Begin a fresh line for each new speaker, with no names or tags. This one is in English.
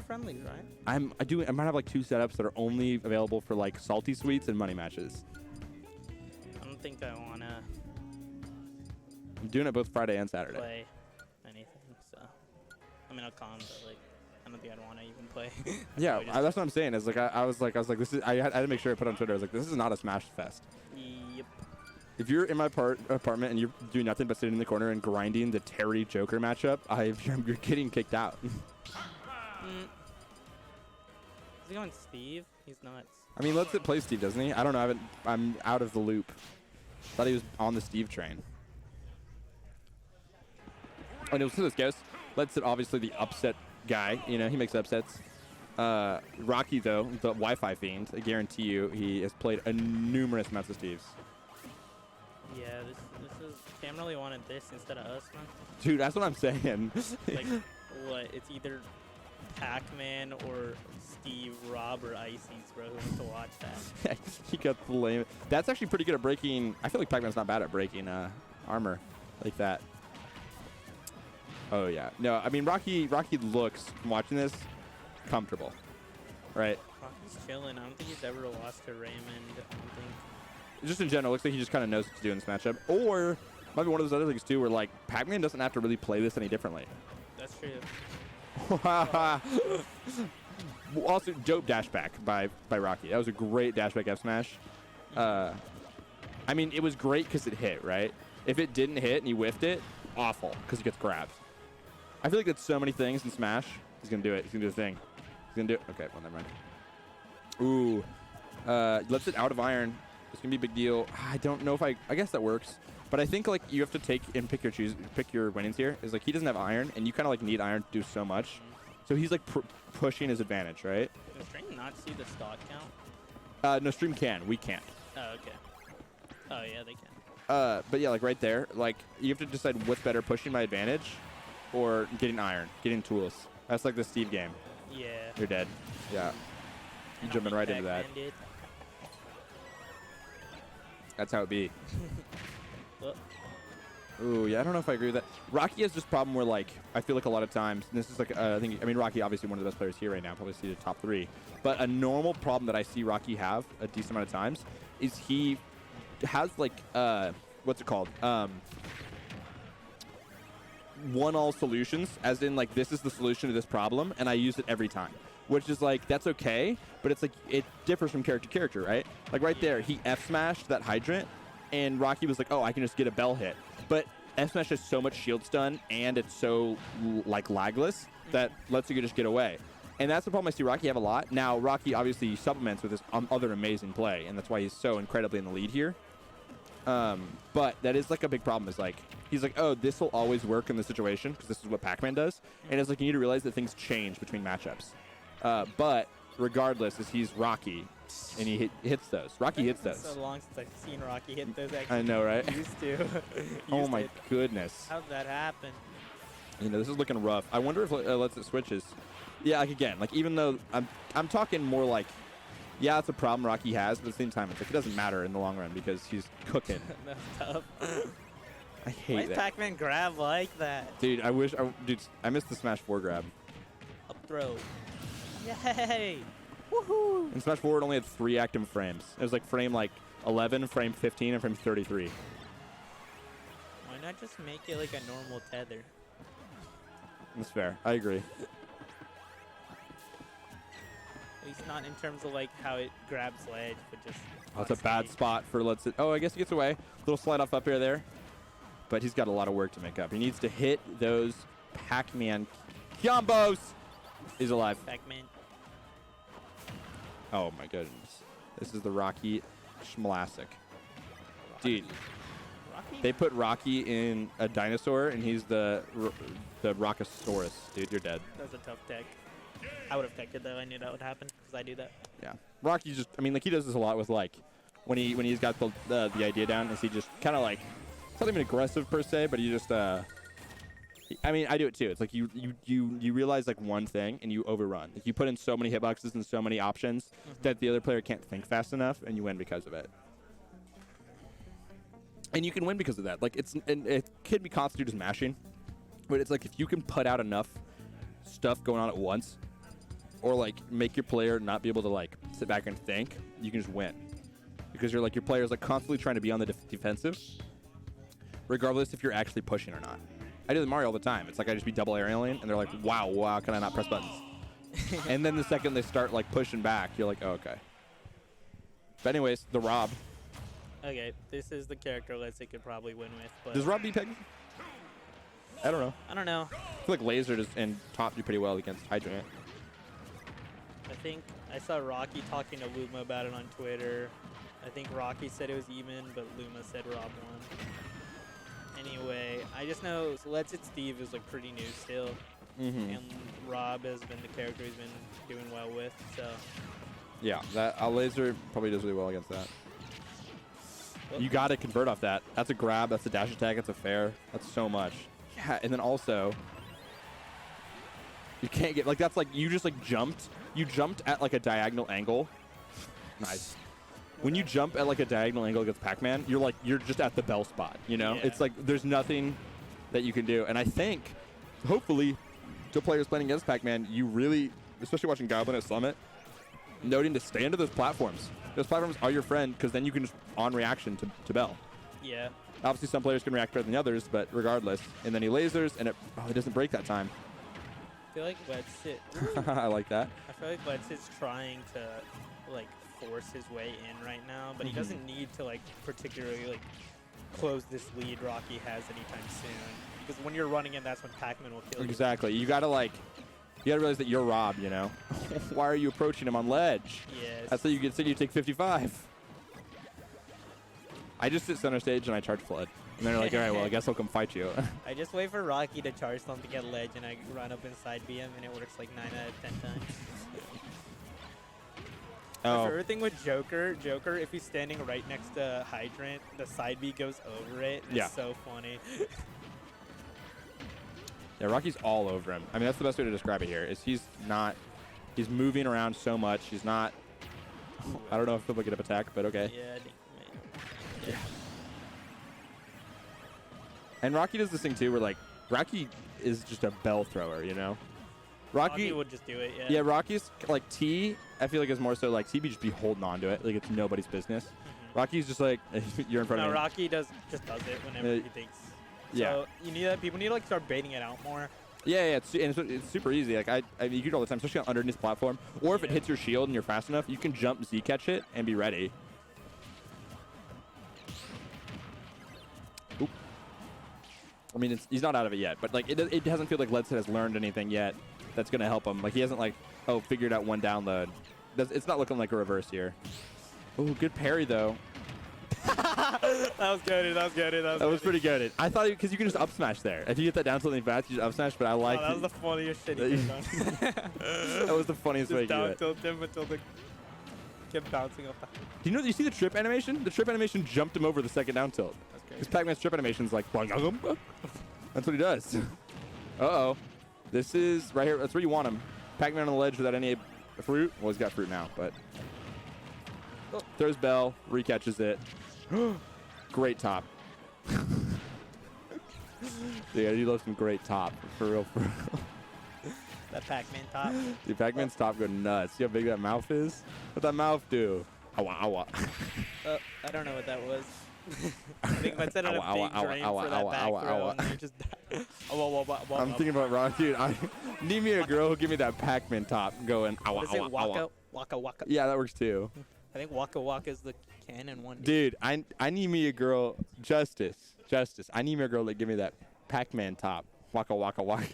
friendlies, right?
I might have like 2 setups that are only available for like salty sweets and money matches.
I don't think I want to
I'm doing it both Friday and Saturday.
play anything, so. I mean, I'll come, but, like, I don't think I'd want to even play.
Yeah, that's what I'm saying. Is like I was like this is I had to make sure I put on Twitter. I was like, this is not a Smash Fest.
Yep.
If you're in my apartment and you're doing nothing but sitting in the corner and grinding the Terry Joker matchup, you're getting kicked out.
Is he going Steve? He's nuts.
I mean, LEDSIT plays Steve, doesn't he? I don't know. I'm out of the loop. Thought he was on the Steve train. Oh, no, so this goes. LEDSIT, obviously the upset guy. You know, he makes upsets. Rocke, though, the Wi-Fi fiend, I guarantee you, he has played numerous amounts of Steves.
Yeah, this is Cam really wanted this instead of us, man.
Dude, that's what I'm saying.
Like, what? It's either PacMan or Steve, Rob, or Ices, bro. Who wants to watch that?
He got the lame. That's actually pretty good at breaking. I feel like PacMan's not bad at breaking armor like that. Oh, yeah. No, I mean, Rocke looks, from watching this, comfortable. Right?
Rocky's chilling. I don't think he's ever lost to Raymond. I don't think.
Just in general, looks like he just kind of knows what to do in this matchup. Or might be one of those other things, too, where, like, PacMan doesn't have to really play this any differently.
That's true.
Also, dope dashback by Rocke. That was a great dashback F smash. I mean, it was great because it hit, right? If it didn't hit and he whiffed it, awful because he gets grabbed. I feel like that's so many things in Smash. He's going to do it. He's going to do the thing. He's going to do it. Okay, well, never mind. Ooh. LEDSIT out of iron. It's going to be a big deal. I don't know if I guess that works. But I think, like, you have to take and pick your winnings here. Is like, he doesn't have iron, and you kind of, like, need iron to do so much. So he's, like, pushing his advantage, right?
Does Stream not see the stock count?
No, Stream can. We can't.
Oh, okay. Oh, yeah, they can.
But yeah, like right there, like you have to decide what's better, pushing my advantage or getting iron, getting tools. That's like the Steve game.
Yeah.
You're dead. Yeah. You jumping right into that.
Did.
That's how it be.
Look.
Ooh, yeah, I don't know if I agree with that. Rocke has this problem where, like, I feel like a lot of times, and this is like, I mean, Rocke obviously one of the best players here right now, probably see the top 3. But a normal problem that I see Rocke have a decent amount of times is he has, like, what's it called? One-all solutions, as in, like, this is the solution to this problem, and I use it every time. Which is, like, that's okay, but it's, like, it differs from character to character, right? Like, right there, he F-smashed that hydrant, and Rocke was like, oh, I can just get a bell hit. But F-smash has so much shield stun, and it's so, like, lagless that lets you just get away. And that's the problem I see Rocke have a lot. Now, Rocke obviously supplements with this other amazing play, and that's why he's so incredibly in the lead here. But that is, like, a big problem is, like, he's like, oh, this will always work in this situation because this is what PacMan does. And it's like, you need to realize that things change between matchups. But regardless, is he's Rocke, and he hits those. Rocke hits those.
It's so long since I've seen Rocke hit those.
I know, right?
Used to.
Oh my goodness.
How'd that happen?
You know, this is looking rough. I wonder if LEDSIT switches. Yeah, like again, like even though I'm talking more like, yeah, it's a problem Rocke has, but at the same time, it's like it doesn't matter in the long run because he's cooking.
That's tough.
I hate
Why
that.
does PacMan grab like that?
Dude, I missed the Smash 4 grab.
Up throw. Yay! Woohoo!
In Smash 4, it only had 3 active frames. It was like frame like 11, frame 15, and frame 33.
Why not just make it like a normal tether?
That's fair. I agree.
At least not in terms of like how it grabs ledge, but just.
Oh, it's a bad spot for LEDSIT. Oh, I guess he gets away. Little slide off up here there. But he's got a lot of work to make up. He needs to hit those PacMan combos. He's alive.
PacMan.
Oh my goodness. This is the Rocke Schmlassic. Dude,
Rocke?
they put Rocke in a dinosaur and he's the Rockosaurus. Dude, you're dead.
That was a tough tech. I would have teched it though. I knew that would happen because I do that.
Yeah. Rocke just, I mean, like he does this a lot with like, when he's got the idea down, is he just kind of like, it's not even aggressive per se, but he just, I mean, I do it too. It's like you realize like one thing and you overrun. Like you put in so many hitboxes and so many options that the other player can't think fast enough, and you win because of it. And you can win because of that. Like it can be constituted as mashing, but it's like if you can put out enough stuff going on at once, or like make your player not be able to like sit back and think, you can just win. Because you're like your player's like constantly trying to be on the defensive, regardless if you're actually pushing or not. I do the Mario all the time. It's like I just be double aerialing, and they're like, wow, can I not press buttons? And then the second they start like pushing back, you're like, oh, okay. But anyways, the Rob.
Okay, this is the character LEDSIT could probably win with. But
Does Rob beat Peg? I don't know.
I don't know.
I feel like Laser and Top do pretty well against Hydrant.
I think I saw Rocky talking to Luma about it on Twitter. I think Rocky said it was even, but Luma said Rob won. Anyway, I just know LEDSIT Steve is like pretty new still, and Rob has been the character he's been doing well with. So
yeah, that Laser probably does really well against that.
well,
You got to convert off that. That's a grab. That's a dash attack. That's a fair. That's so much. Yeah, and then also you can't get like that's like you just like jumped. You jumped at like a diagonal angle. Nice. When you jump at like a diagonal angle against PacMan, you're just at the bell spot, you know?
Yeah.
It's like there's nothing that you can do. And I think, hopefully, to players playing against PacMan, you really, especially watching Goblin at Summit, noting to stay into those platforms. Those platforms are your friend because then you can just on reaction to Bell.
yeah.
Obviously, some players can react better than the others, but regardless. And then he lasers, and it doesn't break that time.
I feel like LEDSIT.
I like that.
I feel like LEDSIT's trying to like force his way in right now, but he doesn't need to like particularly like close this lead Rocky has anytime soon. Because when you're running in, that's when PacMan will kill you.
Exactly. You gotta realize that you're Rob, you know? Why are you approaching him on ledge?
Yes.
That's how you get you take 55. I just sit center stage and I charge flood. And they're like, all right, well, I guess I'll come fight you.
I just wait for Rocky to charge something at ledge, and I run up inside BM, and it works like 9 out of 10 times. My favorite thing with Joker, if he's standing right next to Hydrant, the side B goes over it. It's so funny.
Yeah, Rocky's all over him. I mean, that's the best way to describe it here, is he's moving around so much. He's not, I don't know if he'll look at attack, but okay.
Yeah,
Yeah. And Rocky does this thing too where like Rocky is just a bell thrower, you know?
Rocky would just do it, yeah.
Yeah, Rocky's like T, I feel like is more so like T be just be holding on to it. Like it's nobody's business. Rocky's just like you're in front of me.
No, Rocky just does it whenever he thinks.
Yeah.
So you need that. People need to like start baiting it out more.
Yeah, it's super easy. Like I mean, you can do it all the time, especially on underneath platform. Or if it hits your shield and you're fast enough, you can jump Z catch it and be ready. Oop. I mean, he's not out of it yet, but like it doesn't feel like LEDSIT has learned anything yet that's gonna help him. Like he hasn't like figured out one download. It's not looking like a reverse here. Oh, good parry though.
That was good.
That was pretty good. I thought because you can just up smash there. If you get that down something fast, you just up smash. But I like.
That was the funniest shit he done.
That was the funniest way to do it.
Down tilt him until the kept bouncing off.
Do you see the trip animation? The trip animation jumped him over the second down tilt. Because PacMan's trip animation is like. That's what he does. Uh-oh. This is right here. That's where you want him. PacMan on the ledge without any fruit. Well, he's got fruit now, but. Throws Bell, recatches it. Great top. Yeah, he loves some great top. For real.
That PacMan top.
Dude, PacMan's top go nuts. See how big that mouth is? What'd that mouth do? Awa, awa.
I don't know what that was. I think that's a big drain for that back row. And you just
I'm thinking about Ron. Dude, I need me a girl who give me that PacMan top going awa,
What is it?
awa,
Waka?
awa.
Waka Waka.
Yeah, that works too.
I think Waka Waka is the canon one.
Dude, I need me a girl. Justice. I need me a girl that give me that PacMan top. Waka, waka, waka.